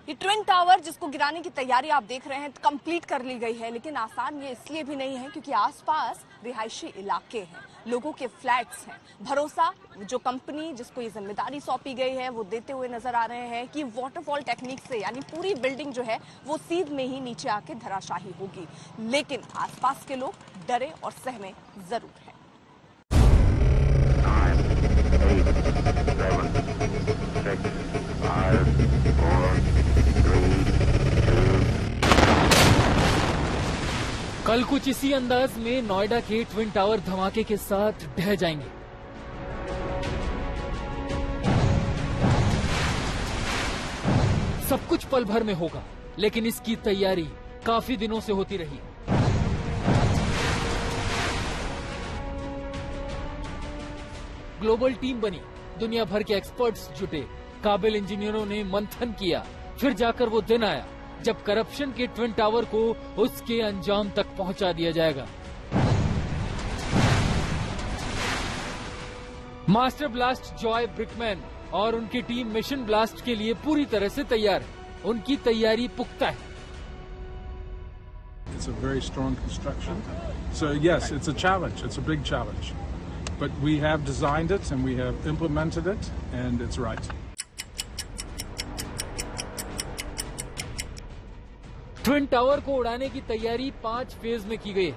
ये twin tower जिसको गिराने की तैयारी आप देख रहे हैं कंप्लीट कर ली गई है, लेकिन आसान ये इसलिए भी नहीं है क्योंकि आसपास रिहायशी इलाके हैं, लोगों के फ्लैट्स हैं। भरोसा जो कंपनी जिसको ये जिम्मेदारी सौंपी गई है वो देते हुए नजर आ रहे हैं कि वाटरफॉल टेक्निक से यानी पूरी बिल्डिंग जो है वो सीध में ही नीचे आके धराशाही होगी, लेकिन आसपास के लोग डरे और सहमे जरूर हैं। 9, 8, 7, 6, 5, 4, 3, 2, 1। कल कुछ इसी अंदाज में नोएडा के ट्विन टावर धमाके के साथ ढह जाएंगे। सब कुछ पल भर में होगा, लेकिन इसकी तैयारी काफी दिनों से होती रही। ग्लोबल टीम बनी, दुनिया भर के एक्सपर्ट्स जुटे, काबिल इंजीनियरों ने मंथन किया, फिर जाकर वो दिन आया जब करप्शन के ट्विन टावर को उसके अंजाम तक पहुंचा दिया जाएगा। मास्टर ब्लास्ट जॉय ब्रिकमैन और उनकी टीम मिशन ब्लास्ट के लिए पूरी तरह से तैयार है। उनकी तैयारी पुख्ता है। It's a very strong construction. So yes, it's a challenge. It's a big challenge. But we have designed it and we have implemented it and it's right. Twin tower को उड़ाने की तैयारी 5 फेज में की गई है।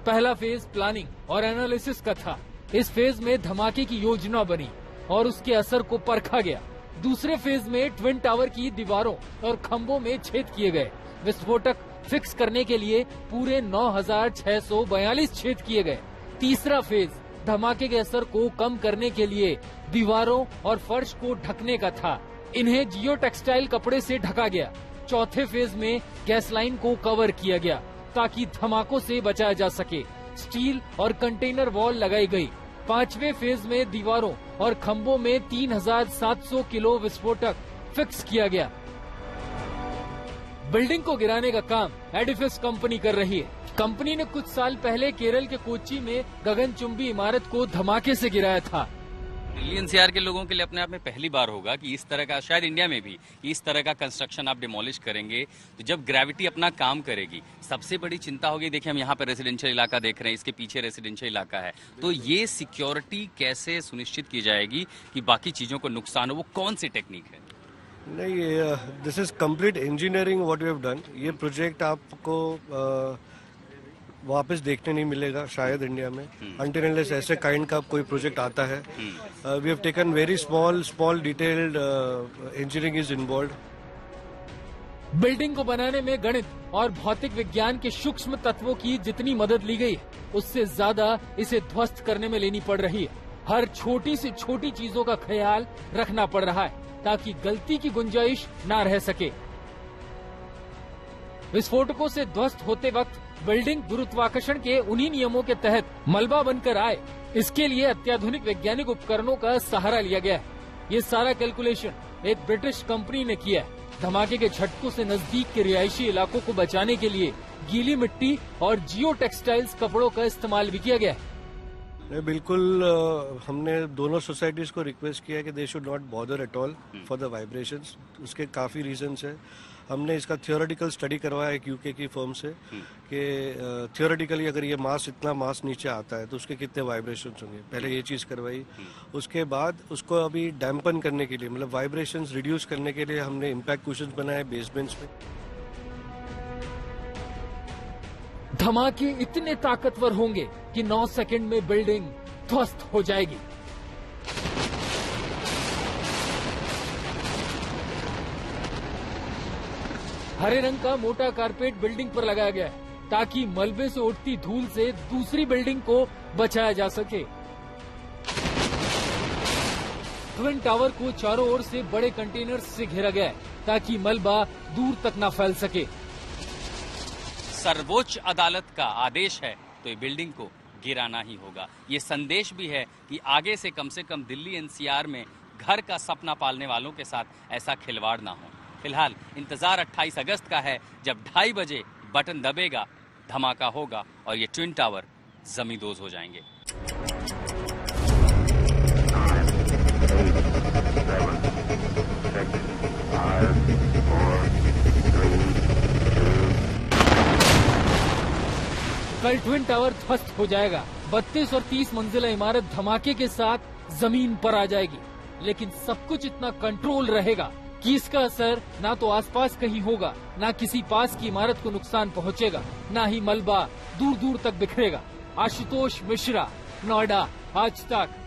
पहला फेज प्लानिंग और एनालिसिस का था। इस फेज में धमाके की योजना बनी और उसके असर को परखा गया। दूसरे फेज में ट्विन टावर की दीवारों और खंभों में छेद किए गए। विस्फोटक फिक्स करने के लिए पूरे 9,642 छेद किए गए। तीसरा फेज धमाके के असर को कम करने के लिए दीवारों और फर्श को ढकने का था। इन्हें जियो टेक्सटाइल कपड़े से ढका गया। चौथे फेज में गैस लाइन को कवर किया गया ताकि धमाकों से बचाया जा सके। स्टील और कंटेनर वॉल लगाई गई। 5वें फेज में दीवारों और खंभों में 3,700 किलो विस्फोटक फिक्स किया गया। बिल्डिंग को गिराने का काम एडिफिस कंपनी कर रही है। कंपनी ने कुछ साल पहले केरल के कोच्चि में गगनचुंबी इमारत को धमाके से गिराया था। दिल्ली एनसीआर के लोगों के लिए अपने आप में पहली बार होगा कि इस तरह का, शायद इंडिया में भी इस तरह का कंस्ट्रक्शन आप डिमोलिश करेंगे तो जब ग्रेविटी अपना काम करेगी। सबसे बड़ी चिंता होगी, देखिए हम यहाँ पर रेजिडेंशियल इलाका देख रहे हैं, इसके पीछे रेजिडेंशियल इलाका है, तो ये सिक्योरिटी कैसे सुनिश्चित की जाएगी कि बाकी चीजों को नुकसान हो, वो कौन सी टेक्निक है? नहीं, this is complete engineering what we have done. ये प्रोजेक्ट आपको वापस देखने नहीं मिलेगा शायद इंडिया में, अनटिल अनलेस ऐसे काइंड का कोई प्रोजेक्ट आता है। We have taken very small detailed engineering is involved. Building को बनाने में गणित और भौतिक विज्ञान के सूक्ष्म तत्वों की जितनी मदद ली गई उससे ज्यादा इसे ध्वस्त करने में लेनी पड़ रही है। हर छोटी से छोटी चीजों का ख्याल रखना पड़ रहा है ताकि गलती की गुंजाइश न रह सके। विस्फोटकों से ध्वस्त होते वक्त बिल्डिंग गुरुत्वाकर्षण के उन्हीं नियमों के तहत मलबा बनकर आए, इसके लिए अत्याधुनिक वैज्ञानिक उपकरणों का सहारा लिया गया है। ये सारा कैलकुलेशन एक ब्रिटिश कंपनी ने किया है। धमाके के झटकों से नजदीक के रिहायशी इलाकों को बचाने के लिए गीली मिट्टी और जियो टेक्सटाइल्स कपड़ों का इस्तेमाल भी किया गया है। बिल्कुल, हमने दोनों सोसाइटीज को रिक्वेस्ट किया कि they should not bother at all for the vibrations. उसके काफी रीजंस है। हमने इसका थियोरेटिकल स्टडी करवाया एक यूके की फर्म से कि थियोरेटिकली अगर ये इतना मास नीचे आता है तो उसके कितने वाइब्रेशंस होंगे। पहले ये चीज करवाई, उसके बाद उसको अभी डैम्पन करने के लिए, मतलब वाइब्रेशंस रिड्यूस करने के लिए हमने इम्पैक्ट कुशन्स बनाए बेसमेंट्स में। धमाके इतने ताकतवर होंगे कि 9 सेकंड में बिल्डिंग ध्वस्त हो जाएगी। हरे रंग का मोटा कारपेट बिल्डिंग पर लगाया गया है ताकि मलबे से उठती धूल से दूसरी बिल्डिंग को बचाया जा सके। ट्विन टावर को चारों ओर से बड़े कंटेनर से घेरा गया है ताकि मलबा दूर तक न फैल सके। सर्वोच्च अदालत का आदेश है तो ये बिल्डिंग को गिराना ही होगा। ये संदेश भी है कि आगे से कम दिल्ली एनसीआर में घर का सपना पालने वालों के साथ ऐसा खिलवाड़ ना हो। फिलहाल इंतजार 28 अगस्त का है जब 2:30 बजे बटन दबेगा, धमाका होगा और ये ट्विन टावर जमींदोज हो जाएंगे। 9, 8, 7, 6, 5, 4 कल ट्विन टावर ध्वस्त हो जाएगा। 32 और 30 मंजिला इमारत धमाके के साथ जमीन पर आ जाएगी, लेकिन सब कुछ इतना कंट्रोल रहेगा कि इसका असर ना तो आसपास कहीं होगा, ना किसी पास की इमारत को नुकसान पहुंचेगा, ना ही मलबा दूर दूर तक बिखरेगा। आशुतोष मिश्रा, नोएडा, आज तक।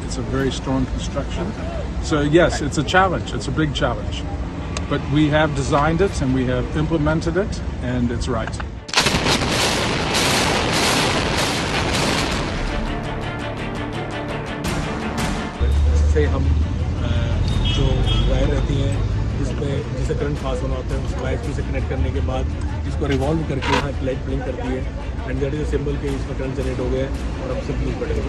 It's a very strong construction. So yes, it's a challenge. It's a big challenge. But we have designed it and we have implemented it and it's right. से हम जो वायर रहती हैं जिसमें जिसे करंट पास होना होता है उस वायर से कनेक्ट करने के बाद इसको रिवॉल्व करके यहाँ एक लाइट ब्लिंक करती है and that is a symbol कि इसमें करंट जनरेट हो गया है और अब सब यूज पड़ेगा।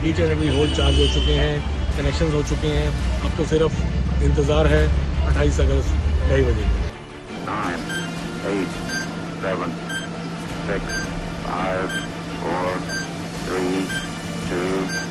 Each and every hole charge हो चुके हैं, कनेक्शंस हो चुके हैं। अब तो सिर्फ इंतज़ार है 28 अगस्त 2:30 बजे। 9, 8, 7, 6, 5, 4, 3, 2